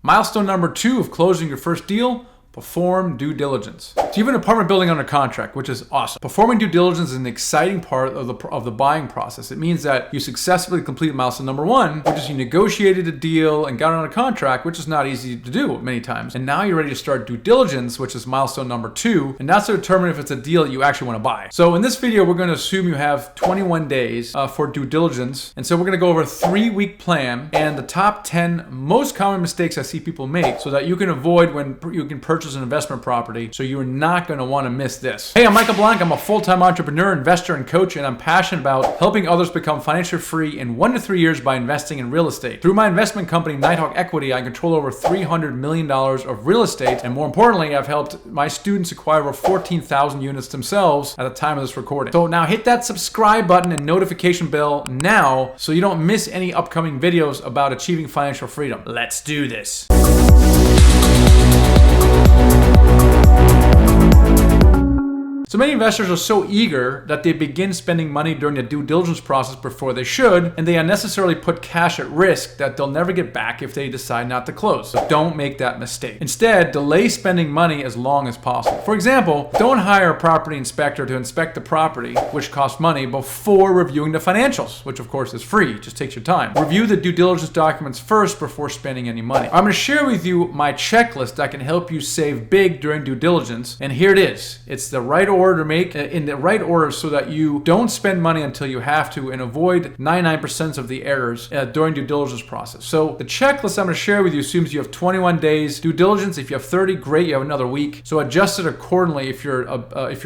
Milestone number 2 of closing your first deal: perform due diligence. So you have an apartment building under contract, which is awesome. Performing due diligence is an exciting part of the buying process. It means that you successfully completed milestone number 1, which is you negotiated a deal and got it under contract, which is not easy to do many times. And now you're ready to start due diligence, which is milestone number 2, and that's to determine if it's a deal that you actually want to buy. So in this video, we're going to assume you have 21 days for due diligence. And so we're going to go over a 3-week plan and the top 10 most common mistakes I see people make so that you can avoid when you can purchase an investment property, so you're not going to want to miss this. Hey, I'm Michael Blanc. I'm a full-time entrepreneur, investor, and coach, and I'm passionate about helping others become financially free in 1 to 3 years by investing in real estate. Through my investment company, Nighthawk Equity, I control over $300 million of real estate, and more importantly, I've helped my students acquire over 14,000 units themselves at the time of this recording. So now hit that subscribe button and notification bell now so you don't miss any upcoming videos about achieving financial freedom. Let's do this. So many investors are so eager that they begin spending money during the due diligence process before they should, and they unnecessarily put cash at risk that they'll never get back if they decide not to close. So don't make that mistake. Instead, delay spending money as long as possible. For example, don't hire a property inspector to inspect the property, which costs money, before reviewing the financials, which of course is free. It just takes your time. Review the due diligence documents first before spending any money. I'm going to share with you my checklist that can help you save big during due diligence, and here it is. It's the right order to make in the right order so that you don't spend money until you have to and avoid 99% of the errors during due diligence process. So the checklist I'm going to share with you assumes you have 21 days due diligence. If you have 30, great, you have another week. So adjust it accordingly if your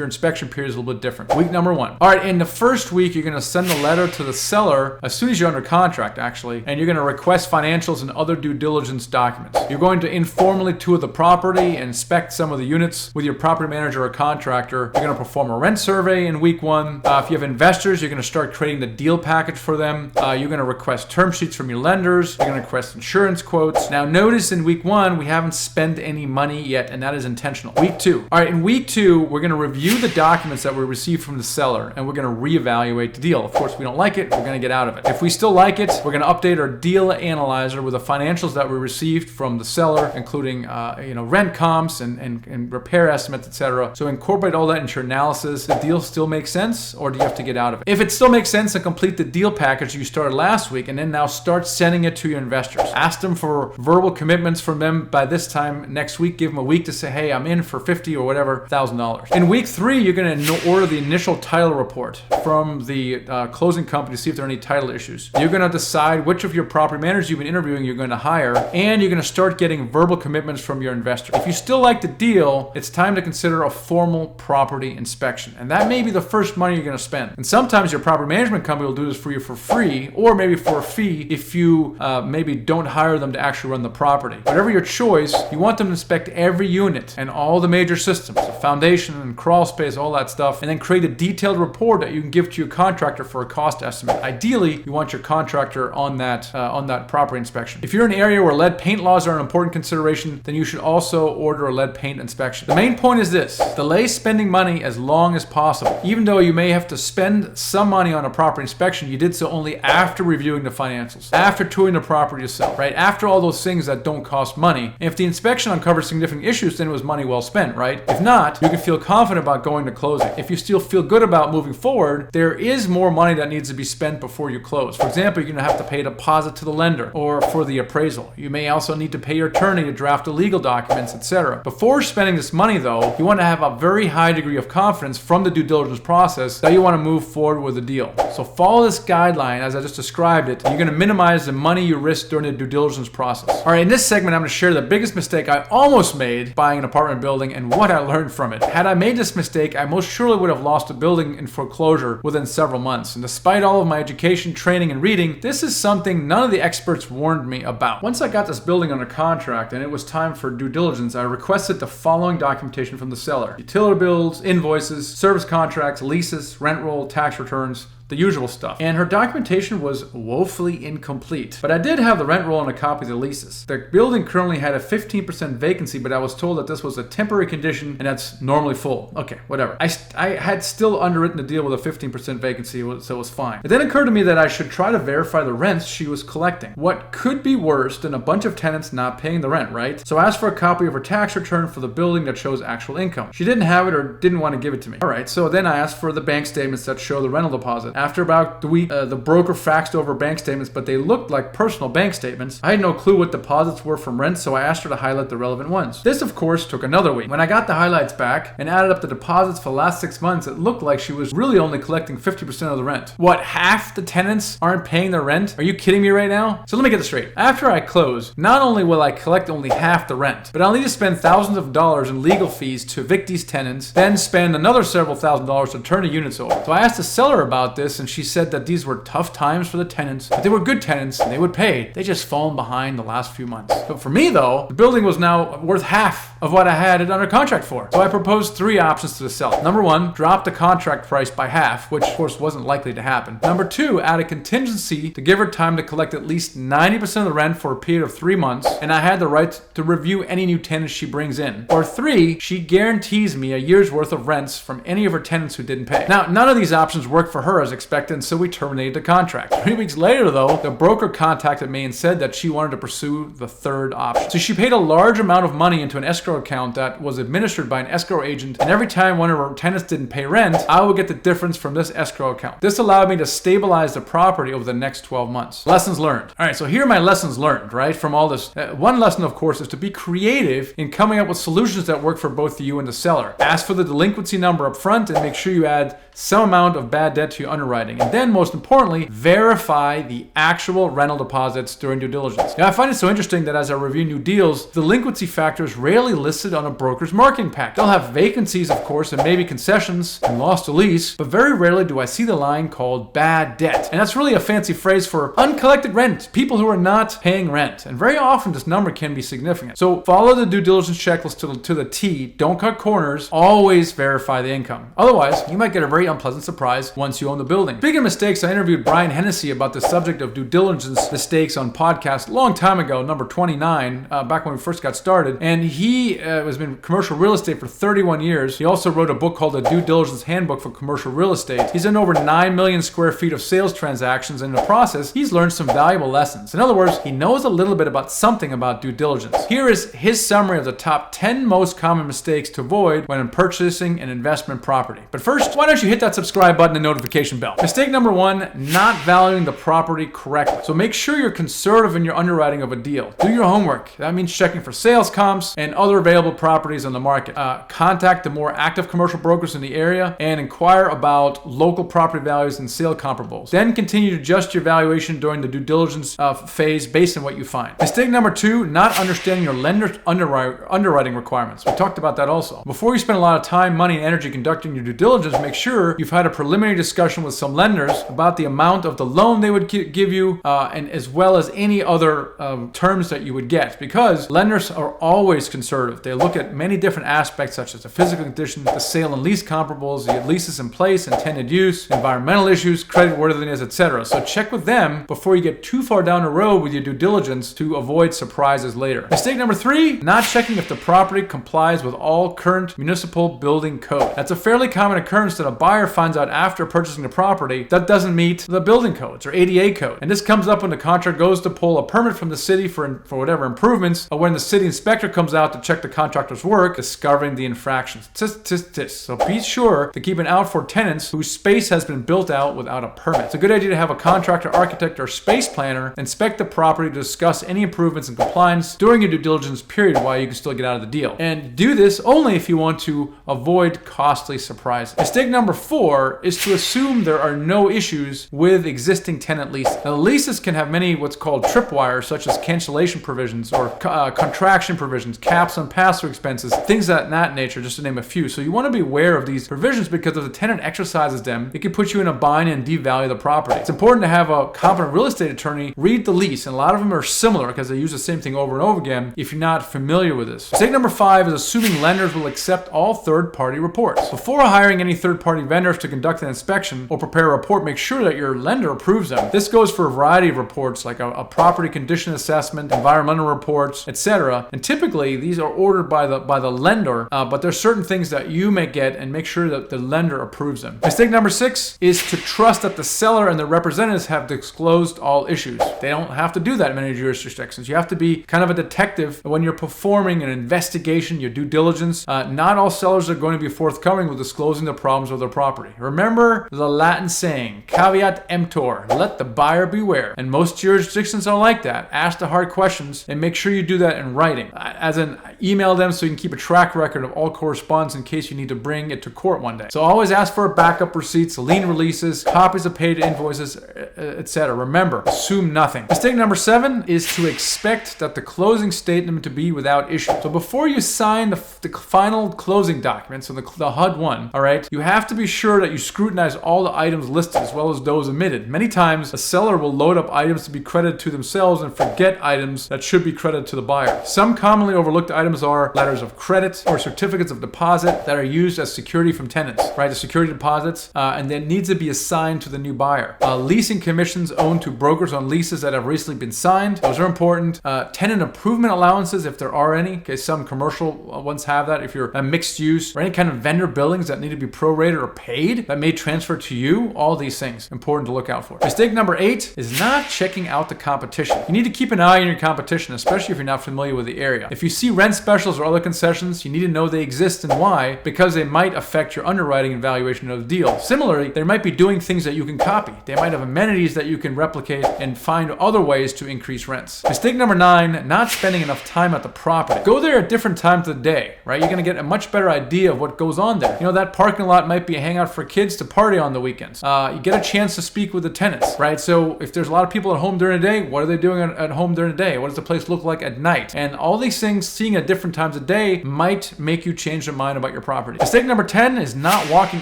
inspection period is a little bit different. Week number 1. All right, in the first week, you're going to send a letter to the seller as soon as you're under contract, actually, and you're going to request financials and other due diligence documents. You're going to informally tour the property and inspect some of the units with your property manager or contractor. You're going to perform a rent survey in week 1. If you have investors, you're going to start creating the deal package for them. You're going to request term sheets from your lenders. You're going to request insurance quotes. Now notice in week 1, we haven't spent any money yet, and that is intentional. Week 2. All right, in week 2, we're going to review the documents that we received from the seller, and we're going to reevaluate the deal. Of course, if we don't like it, we're going to get out of it. If we still like it, we're going to update our deal analyzer with the financials that we received from the seller, including rent comps and repair estimates, etc. So incorporate all that into your analysis. The deal still makes sense, or do you have to get out of it? If it still makes sense, then complete the deal package you started last week, and then now start sending it to your investors. Ask them for verbal commitments from them by this time next week. Give them a week to say, hey, I'm in for $50 or whatever $1,000. In week 3, you're going to order the initial title report from the closing company to see if there are any title issues. You're going to decide which of your property managers you've been interviewing you're going to hire, and you're going to start getting verbal commitments from your investor. If you still like the deal, it's time to consider a formal property inspection. And that may be the first money you're going to spend. And sometimes your property management company will do this for you for free, or maybe for a fee if you maybe don't hire them to actually run the property. Whatever your choice, you want them to inspect every unit and all the major systems, the foundation and crawl space, all that stuff, and then create a detailed report that you can give to your contractor for a cost estimate. Ideally, you want your contractor on that property inspection. If you're in an area where lead paint laws are an important consideration, then you should also order a lead paint inspection. The main point is this: delay spending money as long as possible. Even though you may have to spend some money on a property inspection, you did so only after reviewing the financials, after touring the property yourself, right? After all those things that don't cost money. And if the inspection uncovers significant issues, then it was money well spent, right? If not, you can feel confident about going to closing. If you still feel good about moving forward, there is more money that needs to be spent before you close. For example, you're going to have to pay a deposit to the lender or for the appraisal. You may also need to pay your attorney to draft the legal documents, etc. Before spending this money, though, you want to have a very high degree of confidence from the due diligence process that you want to move forward with the deal. So follow this guideline as I just described it. You're going to minimize the money you risk during the due diligence process. All right, in this segment, I'm going to share the biggest mistake I almost made buying an apartment building and what I learned from it. Had I made this mistake, I most surely would have lost a building in foreclosure within several months. And despite all of my education, training, and reading, this is something none of the experts warned me about. Once I got this building under contract and it was time for due diligence, I requested the following documentation from the seller: utility bills, invoices, service contracts, leases, rent roll, tax returns, the usual stuff. And her documentation was woefully incomplete. But I did have the rent roll and a copy of the leases. The building currently had a 15% vacancy, but I was told that this was a temporary condition and that's normally full. Okay, whatever. I had still underwritten the deal with a 15% vacancy, so it was fine. It then occurred to me that I should try to verify the rents she was collecting. What could be worse than a bunch of tenants not paying the rent, right? So I asked for a copy of her tax return for the building that shows actual income. She didn't have it or didn't want to give it to me. All right, so then I asked for the bank statements that show the rental deposit. After about the week, the broker faxed over bank statements, but they looked like personal bank statements. I had no clue what deposits were from rent, so I asked her to highlight the relevant ones. This, of course, took another week. When I got the highlights back and added up the deposits for the last 6 months, it looked like she was really only collecting 50% of the rent. What, half the tenants aren't paying their rent? Are you kidding me right now? So let me get this straight. After I close, not only will I collect only half the rent, but I'll need to spend thousands of dollars in legal fees to evict these tenants, then spend another several $1,000s to turn the units over. So I asked the seller about this, and she said that these were tough times for the tenants, but they were good tenants and they would pay. They just fallen behind the last few months. But for me though, the building was now worth half of what I had it under contract for. So I proposed 3 options to the seller. Number 1, drop the contract price by half, which of course wasn't likely to happen. Number 2, add a contingency to give her time to collect at least 90% of the rent for a period of 3 months, and I had the right to review any new tenants she brings in. Or 3, she guarantees me a year's worth of rents from any of her tenants who didn't pay. Now, none of these options worked for her as expected, and so we terminated the contract. 3 weeks later though, the broker contacted me and said that she wanted to pursue the 3rd option. So she paid a large amount of money into an escrow account that was administered by an escrow agent, and every time one of her tenants didn't pay rent, I would get the difference from this escrow account. This allowed me to stabilize the property over the next 12 months. Lessons learned. All right, so here are my lessons learned, right, from all this. One lesson, of course, is to be creative in coming up with solutions that work for both you and the seller. Ask for the delinquency number up front and make sure you add some amount of bad debt to your underwriting. And then, most importantly, verify the actual rental deposits during due diligence. Now, I find it so interesting that as I review new deals, delinquency factor is rarely listed on a broker's marketing pack. They'll have vacancies, of course, and maybe concessions and loss to lease, but very rarely do I see the line called bad debt. And that's really a fancy phrase for uncollected rent, people who are not paying rent. And very often this number can be significant. So follow the due diligence checklist to the T. Don't cut corners. Always verify the income. Otherwise, you might get a very unpleasant surprise once you own the building. Speaking of mistakes, I interviewed Brian Hennessy about the subject of due diligence mistakes on podcast a long time ago, number 29, back when we first got started. And he has been in commercial real estate for 31 years. He also wrote a book called The Due Diligence Handbook for Commercial Real Estate. He's done over 9 million square feet of sales transactions, and in the process, he's learned some valuable lessons. In other words, he knows a little bit about something about due diligence. Here is his summary of the top 10 most common mistakes to avoid when purchasing an investment property. But first, why don't you hit that subscribe button and notification bell. Mistake number 1, not valuing the property correctly. So make sure you're conservative in your underwriting of a deal. Do your homework. That means checking for sales comps and other available properties on the market. Contact the more active commercial brokers in the area and inquire about local property values and sale comparables. Then continue to adjust your valuation during the due diligence phase based on what you find. Mistake number 2, not understanding your lender's underwriting requirements. We talked about that also. Before you spend a lot of time, money, and energy conducting your due diligence, make sure you've had a preliminary discussion with some lenders about the amount of the loan they would give you, and as well as any other terms that you would get, because lenders are always conservative. They look at many different aspects such as the physical condition, the sale and lease comparables, the leases in place, intended use, environmental issues, credit worthiness, etc. So check with them before you get too far down the road with your due diligence to avoid surprises later. Mistake number 3, not checking if the property complies with all current municipal building code. That's a fairly common occurrence that a buyer finds out after purchasing the property that doesn't meet the building codes or ADA code. And this comes up when the contractor goes to pull a permit from the city for whatever improvements, or when the city inspector comes out to check the contractor's work, discovering the infractions. So be sure to keep an eye out for tenants whose space has been built out without a permit. It's a good idea to have a contractor, architect, or space planner inspect the property to discuss any improvements and compliance during your due diligence period while you can still get out of the deal. And do this only if you want to avoid costly surprises. Mistake number 4 is to assume there are no issues with existing tenant leases. Now, leases can have many what's called tripwires, such as cancellation provisions or contraction provisions, caps on pass-through expenses, things of that nature, just to name a few. So you want to be aware of these provisions, because if the tenant exercises them, it can put you in a bind and devalue the property. It's important to have a competent real estate attorney read the lease, and a lot of them are similar because they use the same thing over and over again if you're not familiar with this. Mistake number 5 is assuming lenders will accept all third-party reports. Before hiring any third-party vendors to conduct an inspection or prepare a report, make sure that your lender approves them. This goes for a variety of reports like a property condition assessment, environmental reports, etc. And typically these are ordered by the lender, but there's certain things that you may get, and make sure that the lender approves them. Mistake number 6 is to trust that the seller and the representatives have disclosed all issues. They don't have to do that in many jurisdictions. You have to be kind of a detective when you're performing an investigation, your due diligence. Not all sellers are going to be forthcoming with disclosing the problems of their property. Remember the Latin saying, caveat emptor, let the buyer beware. And most jurisdictions are like that. Ask the hard questions and make sure you do that in writing. As in, email them so you can keep a track record of all correspondence in case you need to bring it to court one day. So always ask for backup receipts, lien releases, copies of paid invoices, etc. Remember, assume nothing. Mistake number 7 is to expect that the closing statement to be without issue. So before you sign the final closing document, so the HUD one, all right, you have to be sure that you scrutinize all the items listed as well as those omitted. Many times, a seller will load up items to be credited to themselves and forget items that should be credited to the buyer. Some commonly overlooked items are letters of credit or certificates of deposit that are used as security from tenants, right? The security deposits, and then needs to be assigned to the new buyer. Leasing commissions owed to brokers on leases that have recently been signed. Those are important. Tenant improvement allowances, if there are any. Okay, some commercial ones have that. If you're a mixed use, or any kind of vendor billings that need to be prorated or paid that may transfer to you, all these things important to look out for. Mistake number 8 is not checking out the competition. You need to keep an eye on your competition, especially if you're not familiar with the area. If you see rent specials or other concessions, you need to know they exist and why, because they might affect your underwriting and valuation of the deal. Similarly, they might be doing things that you can copy. They might have amenities that you can replicate and find other ways to increase rents. Mistake number 9, not spending enough time at the property. Go there at different times of the day, right? You're going to get a much better idea of what goes on there. You know, that parking lot might be a hangout for kids to party on the weekends. You get a chance to speak with the tenants, right? So if there's a lot of people at home during the day, what are they doing at home during the day? What does the place look like at night? And all these things, seeing at different times of day, might make you change your mind about your property. Mistake number 10 is not walking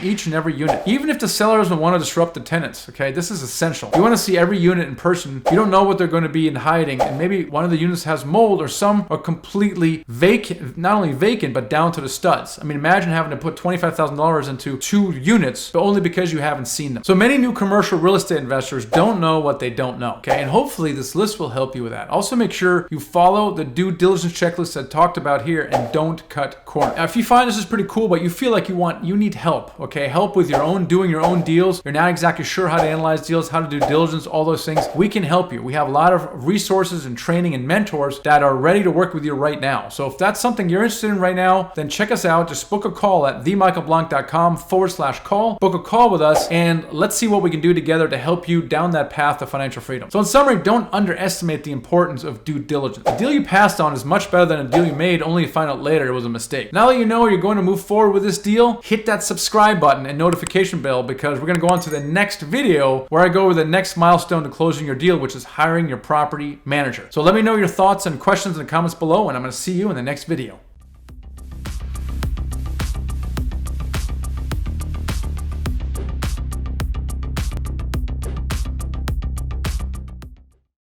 each and every unit. Even if the seller doesn't want to disrupt the tenants, okay? This is essential. You want to see every unit in person. You don't know what they're going to be in hiding, and maybe one of the units has mold, or some are completely vacant, not only vacant, but down to the studs. I mean, imagine having to put $25,000 into 2 units, but only because you haven't seen them. So many new commercial real estate investors don't know what they don't know, okay? And hopefully this list will help you with that. Also, make sure you follow the due diligence checklist I talked about here and don't cut corners. Now, if you find this is pretty cool, but you feel like you need help, okay? Help with doing your own deals. You're not exactly sure how to analyze deals, how to do diligence, all those things. We can help you. We have a lot of resources and training and mentors that are ready to work with you right now. So if that's something you're interested in right now, then check us out. Just book a call at themichaelblanc.com/call. Book a call with us and let's see what we can do together to help you down that path to financial freedom. So in summary, don't underestimate the importance of due diligence. A deal you passed on is much better than a deal you made only to find out later it was a mistake. Now that you know you're going to move forward with this deal, hit that subscribe button and notification bell, because we're going to go on to the next video where I go over the next milestone to closing your deal, which is hiring your property manager. So let me know your thoughts and questions in the comments below, and I'm going to see you in the next video.